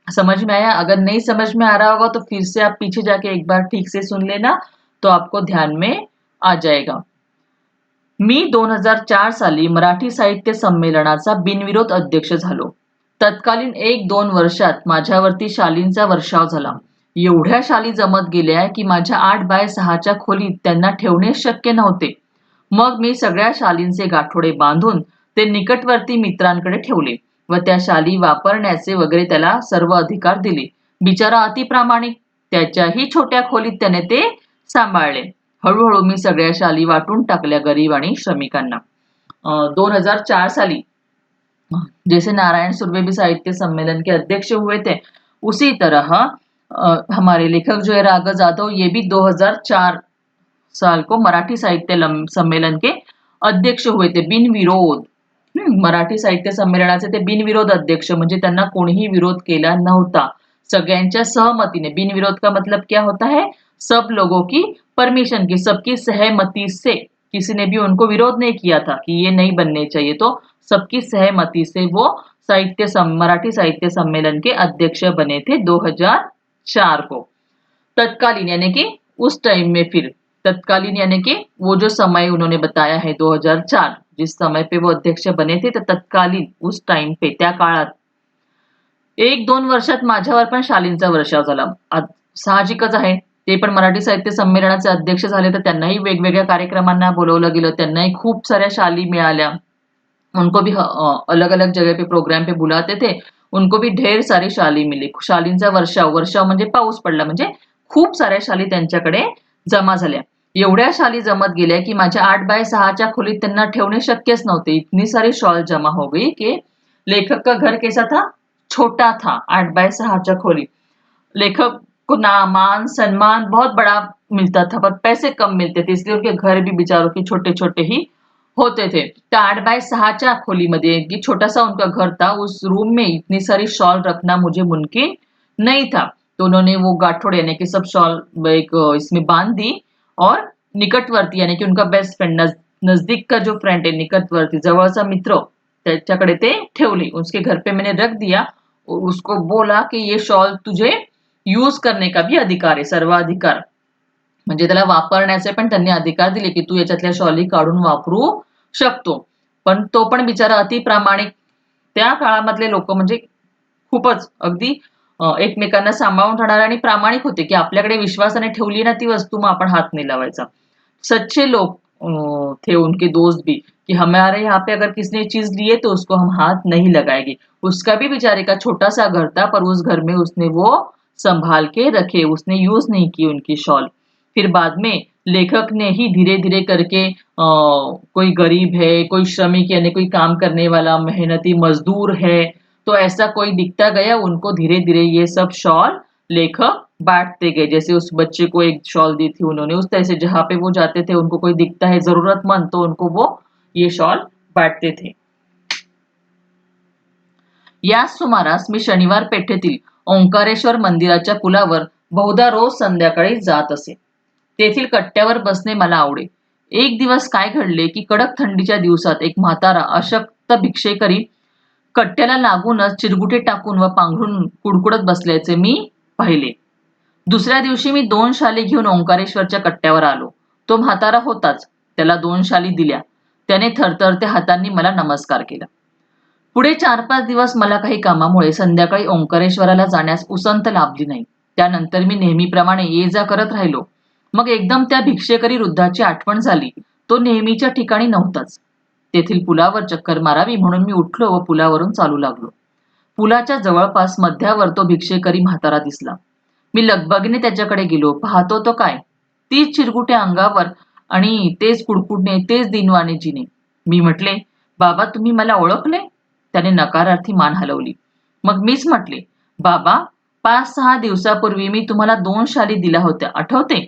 समझ में आया? अगर नहीं समझ में आ रहा होगा तो फिर से आप पीछे जाके एक बार ठीक से सुन लेना, तो आपको ध्यान में आ जाएगा। मी 2004 साली मराठी साहित्य संमेलनाचा बिनविरोध अध्यक्ष झालो. तत्कालीन 1-2 वर्षात माझ्यावरती शालींचा वर्षाव झाला. एवढ्या शाली जमत गेल्या की माझ्या 8 बाय 6च्या खोलीत त्यांना ठेवणे शक्य नव्हते. मग मी सगळ्या शालींचे गाठोडे बांधून ते निकटवर्ती मित्रांकडे ठेवले व त्या शाली वापरण्याचे वगैरे त्याला सर्व अधिकार दिले. बिचारा अतिप्रामाणिक. त्याच्याही छोट्या खोलीत त्याने ते सांभाळले. हळूहळू मी सगळ्या शाली वाटून टाकल्या गरीब आणि श्रमिकांना. 2004 साली जैसे नारायण सुर्वे भी साहित्य सम्मेलन के अध्यक्ष हुए थे, उसी तरह हमारे लेखक जो है राघव जाधव, ये भी 2004 साल को मराठी साहित्य सम्मेलन के अध्यक्ष हुए थे बिनविरोध. मराठी साहित्य संमेलनाचे ते बिनविरोध अध्यक्ष, म्हणजे त्यांना कोणीही विरोध केला नव्हता. सगळ्यांच्या सहमतीने. बिनविरोध का मतलब क्या होता है? सब लोगों की परमिशन की, सबकी सहमति से, किसी ने भी उनको विरोध नहीं किया था कि ये नहीं बनने चाहिए, तो सबकी सहमति से वो मराठी साहित्य सम्मेलन के अध्यक्ष बने थे 2004 को. तत्कालीन यानी कि उस टाइम में, फिर तत्कालीन यानी कि वो जो समय उन्होंने बताया है 2004, जिस समय पे वो अध्यक्ष बने थे, तो तत्कालीन उस टाइम पे, त्या काळात 1-2 वर्षात माझ्यावर पण शालींचा वर्षाव झाला. साहजिकच आहे. ते पण मराठी साहित्य संमेलनाचे अध्यक्ष झाले, तर त्यांनाही वेगवेगळ्या कार्यक्रमांना बोलावलं गेलं. त्यांनाही खूप साऱ्या शाली मिळाल्या. उनको भी अलग-अलग जगह पे प्रोग्राम पे बुलाते थे. उनको भी ढेर सारी शाली मिली. शालींचा वर्षाव, वर्षाव म्हणजे पाऊस पडला, म्हणजे खूप साऱ्या शाली त्यांच्याकडे जमा झाल्या. एवढ्या शाली जमत गेल्या की माझ्या 8 बाय 6च्या खोलीत त्यांना ठेवणे शक्यच नव्हते. इतनी सारी शॉल जमा हो गई कि लेखक का घर कैसा था? छोटा था. 8 बाय 6च्या खोली. लेखक को मान सम्मान बहुत बड़ा मिलता था, पर पैसे कम मिलते थे, इसलिए उनके घर भी बेचारों के छोटे छोटे ही होते थे. त्या 8 बाय 6च्या खोलीमध्ये एक छोटा-सा उनका घर था. उस रूम में इतनी सारी शॉल रखना मुझे मुमकिन नहीं था. तो उन्होंने वो गाठोड़ यानी कि सब शॉल एक इसमें बांध दी और निकटवर्ती यानी कि उनका बेस्ट फ्रेंड, नजदीक का जो फ्रेंड है, निकटवर्ती जवळचा मित्र, त्याच्याकडे ते ठेवली. उसके घर पे मैंने रख दिया और उसको बोला कि ये शॉल तुझे यूज करने का भी अधिकार आहे, सर्वाधिकार. म्हणजे त्याला वापरण्याचे पण त्यांनी अधिकार दिले की तू याच्यातल्या शॉली काढून वापरू शकतो. पण तो पण बिचारा अतिप्रामाणिक. त्या काळामधले लोक म्हणजे खूपच अगदी एकमेकांना सांभाळून राहणारे आणि प्रामाणिक होते, की आपल्याकडे विश्वासाने ठेवली ना ती वस्तू, मग आपण हात नाही लावायचा. सच्चे लोग थे उनके दोस्त भी, कि हमारे यहाँ पे अगर किसी ने चीज ली है तो उसको हम हाथ नहीं लगाएंगे. उसका भी बेचारे का छोटा सा घर था, पर उस घर में उसने वो संभाल के रखे, उसने यूज नहीं की उनकी शॉल. फिर बाद में लेखक ने ही धीरे धीरे करके कोई गरीब है, कोई श्रमिक यानी कोई काम करने वाला मेहनती मजदूर है, तो ऐसा कोई दिखता गया, उनको धीरे धीरे ये सब शॉल लेखक बांटते गए. जैसे उस बच्चे को एक शॉल दी थी उन्होंने, उस तरह से जहां पे वो जाते थे, उनको कोई दिखता है जरूरतमंद, तो उनको वो ये शॉल बांटते थे. याच सुमारास मी शनिवार पेठेतील ओंकारेश्वर मंदिराच्या पुलावर बहुधा रोज संध्याकाळी जात असे. तेथील कट्ट्यावर बसणे मला आवडे. एक दिवस काय घडले की कडक थंडीच्या दिवसात एक म्हातारा अशक्त भिक्षेकरी कट्ट्याला लागूनच चिरगुटे टाकून व पांघरून कुडकुडत बसल्याचे मी पाहिले. दुसऱ्या दिवशी मी 2 शाली घेऊन ओंकारेश्वरच्या कट्ट्यावर आलो. तो म्हातारा होताच. त्याला 2 शाली दिल्या. त्याने थरथरत्या हातांनी मला नमस्कार केला. पुढे 4-5 दिवस मला काही कामामुळे संध्याकाळी ओंकारेश्वराला जाण्यास उसंत लाभली नाही. त्यानंतर मी नेहमीप्रमाणे ये जा करत राहिलो. मग एकदम त्या भिक्षेकरी वृद्धाची आठवण झाली. तो नेहमीच्या ठिकाणी नव्हताच. तेथील पुलावर चक्कर मारावी म्हणून मी उठलो व पुलावरून चालू लागलो. पुलाच्या जवळपास मध्यावर तो भिक्षेकरी म्हातारा दिसला. मी लगबगीने त्याच्याकडे गेलो. पाहतो तो काय, तीच चिरगुटे अंगावर आणि तेच कुडकुडणे, तेच दिनवाणे जिने. मी म्हटले, बाबा तुम्ही मला ओळखले? त्याने नकारार्थी मान हलवली. मग मीच म्हटले, बाबा 5-6 दिवसापूर्वी मी तुम्हाला 2 शाली दिल्या होत्या, आठवते?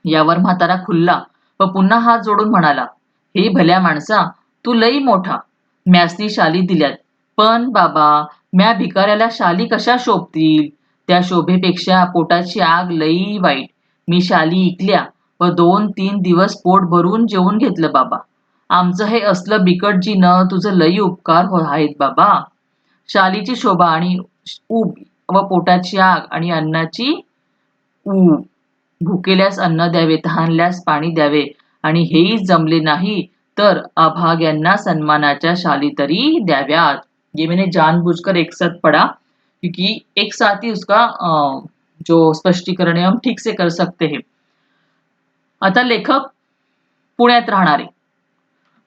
यावर म्हातारा खुलला व पुन्हा हात जोडून म्हणाला, हे भल्या माणसा, तू लई मोठा, म्यासनी शाली दिल्यात. पण बाबा, म्या भिकाऱ्याला शाली कशा शोभतील? त्या शोभेपेक्षा पोटाची आग लई वाईट. मी शाली इकल्या व 2-3 दिवस पोट भरून जेवून घेतलं बाबा. आमचं हे असलं बिकट जीनं तुझं लई उपकार आहेत बाबा. शालीची शोभा आणि ऊब व पोटाची आग आणि अन्नाची ऊब. भुकेल्यास अन्न द्यावे, तहानल्यास पाणी द्यावे आणि हेही जमले नाही तर अभाग्यांना सन्मानाच्या शाली तरी द्याव्यात. ये मैंने जानबूझकर एक साथ पढ़ा क्योंकि एक साथ ही उसका जो स्पष्टीकरण है हम ठीक से कर सकते हैं. आता लेखक पुण्यात राहणारे.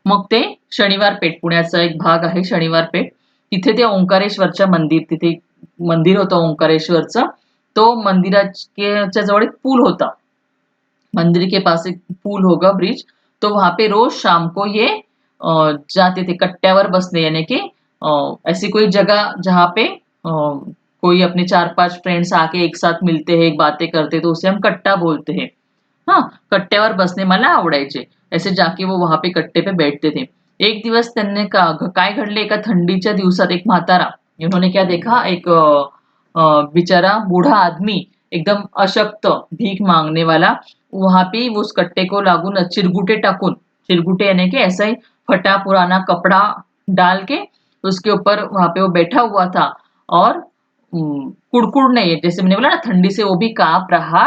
मग ते शनिवार पेठ, पुण्याचा एक भाग आहे शनिवार पेठ. तिथे ते ओंकारेश्वरच्या तिथे मंदिर होतं ओंकारेश्वरचं. तो मंदिराच्या जवळ एक पूल होता. मंदिर के पास एक पुल होगा, ब्रिज. तो वहां पे रोज शाम को ये जाते थे कट्ट्यावर बसने, यानी कि ऐसी कोई जगह जहाँ पे कोई अपने 4-5 फ्रेंड्स आके एक साथ मिलते हैं, बातें करते, तो उसे हम कट्टा बोलते हैं. हाँ, कट्ट्यावर बसने मला आवडायचे. ऐसे जाके वो वहां पे कट्टे पे बैठते थे. एक दिवस त्यांनी काय घडले, एका थंडीच्या दिवसात एक म्हातारा, इन्होंने क्या देखा, एक बेचारा बूढ़ा आदमी, एकदम अशक्त, भीख मांगने वाला, वहां पे उस कट्टे को लागून चिरगुटे टाकून, चिरगुटे यानी कि ऐसा ही फटा पुराना कपड़ा डाल के उसके ऊपर वहां पे वो बैठा हुआ था और कुड़कुड़ नहीं, जैसे मैंने बोला ना ठंडी से वो भी कांप रहा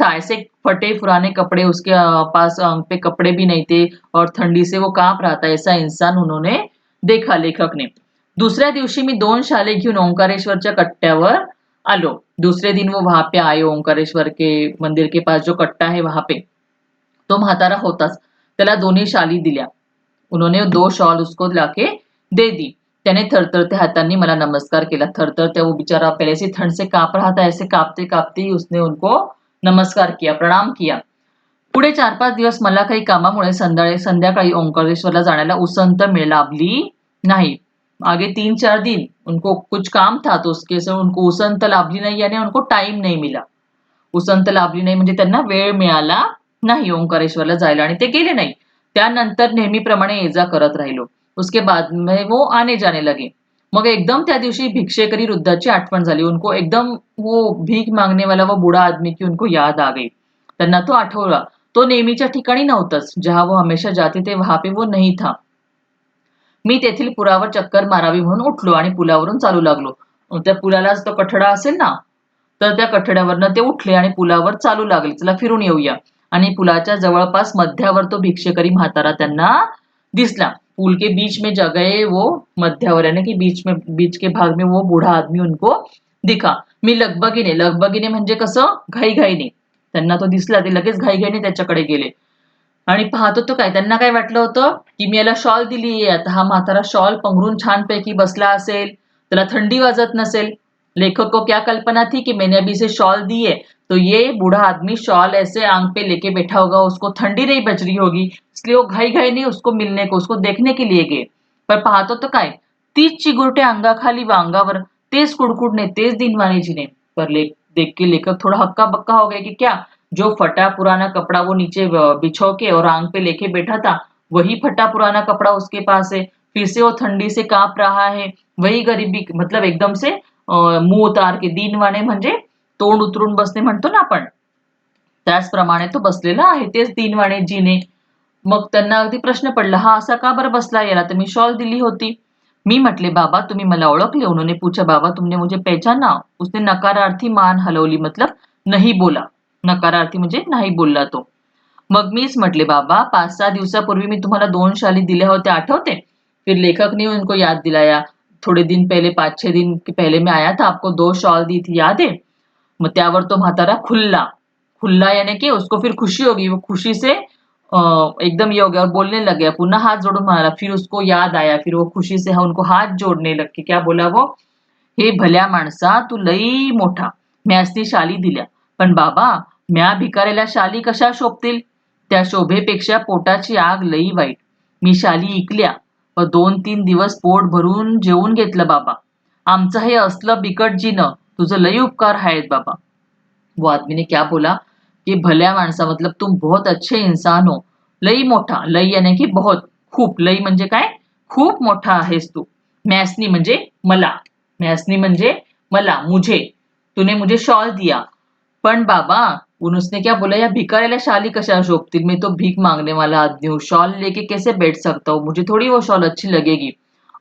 था. ऐसे फटे पुराने कपड़े उसके पास, अंग पे कपड़े भी नहीं थे और ठंडी से वो कांप रहा था. ऐसा इंसान उन्होंने देखा, लेखक ने. दुसऱ्या दिवशी मी 2 शाले घेऊन ओंकारेश्वरच्या कट्ट्यावर आलो. दूसरे दिन वो वहां पे आए, ओंकारेश्वर के मंदिर के पास जो कट्टा है वहां पे. तो म्हातारा होताच. त्याला दोन्ही शाली दिल्या. उन्होंने 2 शॉल उसको लाके दे दी. त्याने थरथरत्या हातांनी मला नमस्कार केला. थरथरत्या, वो बेचारा पहले से ठंड से कांप रहा था, ऐसे कांपते कांपते ही उसने उनको नमस्कार किया, प्रणाम किया. पुढे 4-5 दिवस मला काही कामामुळे संध्याकाळी ओंकारेश्वरला जाण्याला उसंत लाभली नाही. आगे 3-4 दिन उनको कुछ काम था, तो उसके से उनको उसंत लाभली नाही, यानी उनको टाइम नहीं मिला. उसंत लाभली नाही म्हणजे त्यांना वेळ मिळाला नाही ओंकारेश्वरला जायला आणि ते गेले नाही. त्यानंतर नेहमीप्रमाणे ये जा करत राहिलो. उसके बाद में वो आने जाने लगे. मग एकदम त्या दिवशी भिक्षेकरी वृद्धाची आठवण झाली. उनको एकदम वो भीख मांगने वाला वो बूढ़ा आदमी की उनको याद आ गई. त्यांना तो आठवला. तो नेहमीच्या ठिकाणी नव्हताच. जहां वो हमेशा जाते थे वहां पे वो नहीं था. मी तेथील पुलावर चक्कर मारावी म्हणून उठलो आणि पुलावरून चालू लागलो. त्या पुलालाच तो कठडा असेल ना, तर त्या कठड्यावरनं ते उठले आणि पुलावर चालू लागले. चला फिरून येऊया. आणि पुलाच्या जवळपास मध्यावर तो भिक्षेकरी म्हातारा त्यांना दिसला. पुल के बीच में जगह वो मध्यावर, यानी कि बीच के भाग में वो बूढ़ा आदमी उनको दिखा. मी लगबगीने म्हणजे कसं, घाईघाईने त्यांना तो दिसला. ते लगेच घाईघाईने त्याच्याकडे गेले आणि पाहत होतो काय, त्यांना काय वाटलं होतं की मी याला शॉल दिलीये, आता हा म्हातारा शॉल पंघरून छानपैकी बसला असेल, त्याला थंडी वाजत नसेल. लेखक को क्या कल्पना थी कि मैंने अभी इसे शॉल दी है तो ये बूढ़ा आदमी शॉल ऐसे आंग पे लेके बैठा होगा, उसको ठंडी नहीं बच रही होगी, इसलिए वो घाई घाई नहीं उसको मिलने को, उसको देखने के लिए गए. पण पाहतो तो काय, तीच चिगुरटे अंगाखाली व अंगावर, तेच कुडकुडणे, तेच दिनवाणीजीने. पर देख के लेखक थोड़ा हक्का बक्का हो गया कि क्या, जो फटा पुराना कपड़ा वो नीचे बिछो के और आंग पे लेके बैठा था, वही फटा पुराना कपड़ा उसके पास है. फिर से वो ठंडी से कांप रहा है. वही गरीबी, मतलब एकदम से मुंह उतार के, दीनवाणे म्हणजे तोंड उतरून बसणे म्हणतो ना आपण, त्याचप्रमाणे तो बसलेला आहे. तेच दीनवाणे जीने. मग त्यांना अगदी प्रश्न पडला, हा असा का बरं बसला, याला तर मी शॉल दिली होती. मी म्हटले, बाबा तुम्ही मला ओळखले? उन्होंने पूछा, बाबा तुमने मुझे पहचाना? उसने नकारार्थी मान हलवली, मतलब नाही बोला. नकारार्थी म्हणजे नाही बोलला तो. मग मीच म्हटले, बाबा 5-6 दिवसापूर्वी मी तुम्हाला 2 शाली दिल्या होत्या, आठवते? फिर लेखक ने उनको याद दिलाया. थोड़े दिन पहले, 5-6 दिन पहले मैं आया था, आपको 2 शॉल दी थी, याद है? मग त्यावर तो म्हातारा खुल्ला. खुल्ला यानी कि उसको फिर खुशी होगी, वो खुशी से एकदम ये हो गया और बोलने लग गया, पुनः हाथ जोड़ून म्हणाला. फिर उसको याद आया, फिर वो खुशी से उनको हाथ जोड़ने लग के क्या बोला वो, हे भल्या माणसा, तू लई मोठा, म्यासनी शाली दिल्या. पण बाबा, म्या भिकाऱ्याला शाली कशा शोभतील? त्या शोभेपेक्षा पोटाची आग लई वाईट. मी शाली इकल्या व 2-3 दिवस पोट भरून जेवून घेतलं बाबा. आमचं हे असलं बिकट जीनं तुझं लई उपकार आहेत बाबा. वो आदमी ने क्या बोला कि भल्या माणसा, मतलब तुम बहुत अच्छे इंसान हो लई मोठा, लई याने की बहुत, खूप, लई म्हणजे काय, खूप मोठा आहेस तू. मैसनी म्हणजे मला, मैसनी म्हणजे मला, मुझे, तूने मुझे शॉल दिया. पण बाबा, उसने क्या बोला, या भिकाऱ्याला शाली कशा शोभतील, मैं तो भीख मांगने वाला आदमी हूँ, शॉल लेके कैसे बैठ सकता हूँ, मुझे थोड़ी वो शॉल अच्छी लगेगी.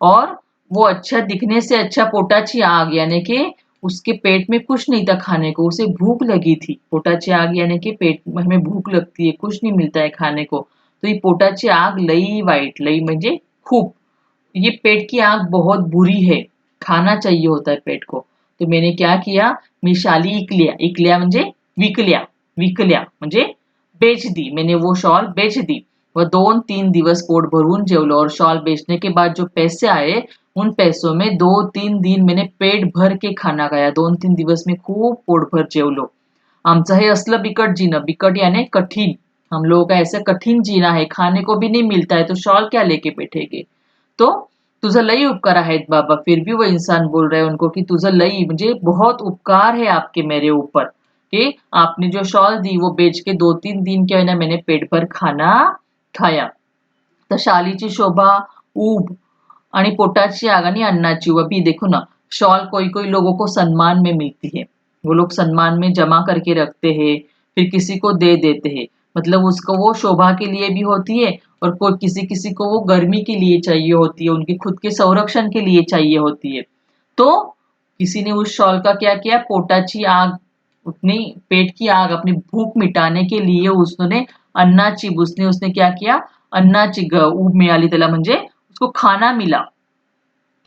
और वो अच्छा दिखने से अच्छा पोटाची आग, यानी कि उसके पेट में कुछ नहीं था खाने को, उसे भूख लगी थी. पोटाची आग यानी कि पेट में हमें भूख लगती है, कुछ नहीं मिलता है खाने को. तो ये पोटाची आग लई वाईट, लई म्हणजे खूप, ये पेट की आग बहुत बुरी है, खाना चाहिए होता है पेट को. तो मैंने क्या किया, मी शाली इकलिया, इकलिया म्हणजे विकल्या, विकल्या म्हणजे बेच दी, मैंने वो शॉल बेच दी. व 2-3 दिवस पोट भरून जेवलो, और शॉल बेचने के बाद जो पैसे आए, उन पैसों में 2-3 दिन मैंने पेट भर के खाना खाया. 2-3 दिवस मी खूप पोटभर जेवलो. आमचं हे असलं बिकट जीणं, बिकट यानी कठिन, हम लोगों का ऐसा कठिन जीना है, खाने को भी नहीं मिलता है, तो शॉल क्या लेके बैठेंगे. तो तुझं लई उपकार आहेत बाबा. फिर भी वो इंसान बोल रहे हैं उनको कि तुझं लई म्हणजे बहुत उपकार है आपके मेरे ऊपर, कि आपने जो शॉल दी वो बेच के 2-3 दिन क्या है ना, मैंने पेट भर खाना खाया. तर शालीची शोभा, ऊब आणि पोटाची आग आणि अन्नाची व भी देखो ना, शॉल कोई कोई लोगों को सम्मान में मिलती है, वो लोग सम्मान में जमा करके रखते हैं, फिर किसी को दे देते हैं. मतलब उसको वो शोभा के लिए भी होती है, और कोई किसी किसी को वो गर्मी के लिए चाहिए होती है, उनके खुद के संरक्षण के लिए चाहिए होती है. तो किसी ने उस शॉल का क्या किया, पोटाची आग, अपनी पेट की आग, अपनी भूख मिटाने के लिए उसने अन्नाची, उसने उसने क्या किया, अन्नाची ऊब मिळाली त्याला, म्हणजे उसको खाना मिला.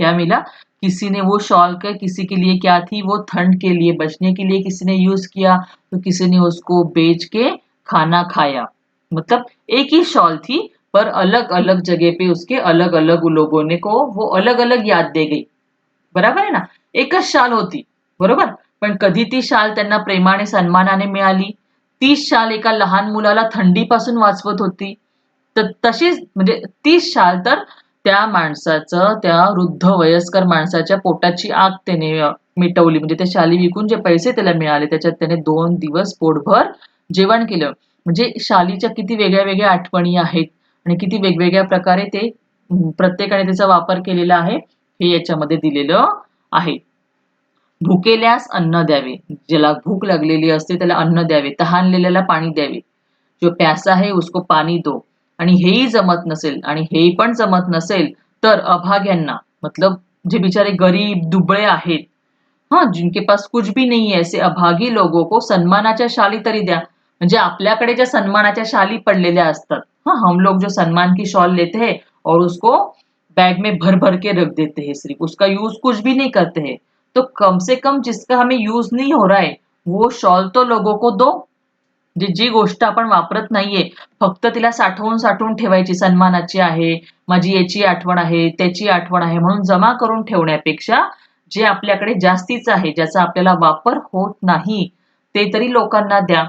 क्या मिला, किसी ने वो शॉल के किसी के लिए क्या थी, वो ठंड के लिए बचने के लिए किसी ने यूज किया, तो किसी ने उसको बेच के खाना खाया. मतलब एक ही शॉल थी, पर अलग अलग जगह पे उसके अलग अलग लोगों ने को वो अलग अलग याद दे गई. बरोबर आहे ना, एकच शाल होती, बरोबर. पण कधी ती शाल त्यांना प्रेमाने सन्मानाने मिळाली, तीच शाल एका लहान मुलाला थंडीपासून वाचवत होती. तर तशीच म्हणजे तीच शाल तर त्या माणसाचं, त्या वृद्ध वयस्कर माणसाच्या पोटाची आग त्याने मिटवली. म्हणजे त्या शाली विकून जे पैसे त्याला मिळाले, त्याच्यात त्याने 2 दिवस पोटभर जेवण केलं. म्हणजे शालीच्या किती वेगळ्या वेगळ्या आठवणी आहेत, आणि किती वेगवेगळ्या प्रकारे ते प्रत्येकाने त्याचा वापर केलेला आहे, हे याच्यामध्ये दिलेलं आहे. भुकेल्यास अन्न द्यावे, ज्याला भूक लागलेली असते त्याला अन्न द्यावे, तहानलेल्याला पाणी द्यावे. जो प्यासा है उसको पानी दो. आणि हेही जमत नसेल, आणि हेही पण जमत नसेल, तर अभाग्यांना, मतलब जे बिचारे गरीब दुबळे आहेत, हाँ, जिनके पास कुछ भी नहीं है, ऐसे अभागी लोगों को सन्मानाच्या शाली तरी द्या. म्हणजे आपल्याकडे ज्या सन्मानाच्या शाली पडलेल्या असतात, हाँ, हम लोग जो सम्मान की शॉल लेते हैं और उसको बैग में भर भर के रख देते हैं, सिर्फ उसका यूज कुछ भी नहीं करते हैं. तो कम से कम जिसका हमें यूज नहीं हो रहा है, वो शॉल तो लोगों को दो. जी गोष्ट आपण वापरत नाहीये, फक्त तिला साठवून साठवून ठेवायची, सन्मानाची आहे, माझी याची आठवण आहे, त्याची आठवण आहे म्हणून जमा करून ठेवण्यापेक्षा, जे आपल्याकडे जास्तीच आहे, ज्याचा आपल्याला वापर होत नाही, ते तरी लोकांना द्या.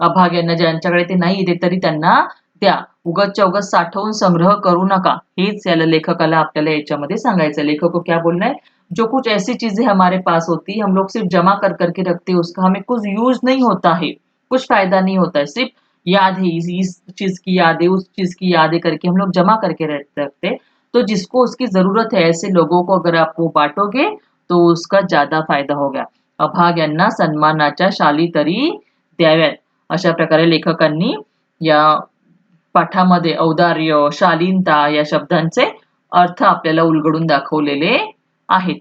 अभाग्यांना, ज्यांच्याकडे ते नाही ते तरी त्यांना द्या. उगाचच्या उगाच साठवून संग्रह करू नका. हेच याला लेखकाला आपल्याला याच्यामध्ये सांगायचं. लेखक को क्या बोलना है, जो कुछ ऐसी चीजें हमारे पास होती, हम लोग सिर्फ जमा कर करके रखते, उसका हमें कुछ यूज नहीं होता है, कुछ फायदा नहीं होता है, सिर्फ याद है, इस चीज की याद है, उस चीज की याद है करके हम लोग जमा करके रखते. तो जिसको उसकी जरूरत है, ऐसे लोगों को अगर आप वो बांटोगे, तो उसका ज्यादा फायदा होगा. अभाग्यांना सन्मानाच्या शाली तरी द्याव्यात. अशा प्रकारे लेखकांनी या पाठामध्ये औदार्य, शालीनता या शब्दांचे अर्थ आपल्याला उलगडून दाखवलेले आहेत.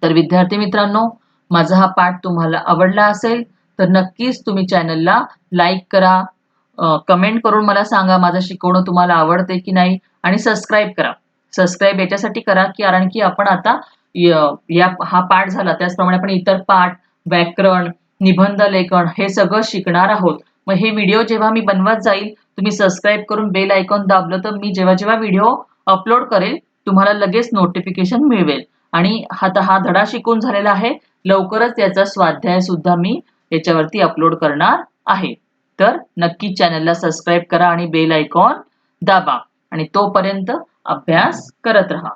तर विद्यार्थी मित्रांनो, माझा हा पाठ तुम्हाला आवडला असेल, तर नक्कीच तुम्ही चॅनलला लाईक करा, कमेंट करून मला सांगा माझं शिकवणं तुम्हाला आवडते की नाही, आणि सबस्क्राईब करा. सबस्क्राईब याच्यासाठी करा, कारण की आपण आता हा पाठ झाला त्याचप्रमाणे आपण इतर पाठ, व्याकरण, निबंध लेखन हे सगळं शिकणार आहोत. मग हे व्हिडिओ जेव्हा मी बनवत जाईल, तुम्ही सबस्क्राईब करून बेल आयकॉन दाबलं, तर मी जेव्हा जेव्हा व्हिडिओ अपलोड करेल, तुम्हाला लगेच नोटिफिकेशन मिळवेल. आणि आता हा धडा शिकून झालेला आहे, लवकरच याचा स्वाध्याय सुद्धा मी याच्यावरती अपलोड करणार आहे. तर नक्की चॅनलला सबस्क्राईब करा आणि बेल आयकॉन दाबा, आणि तोपर्यंत अभ्यास करत राहा.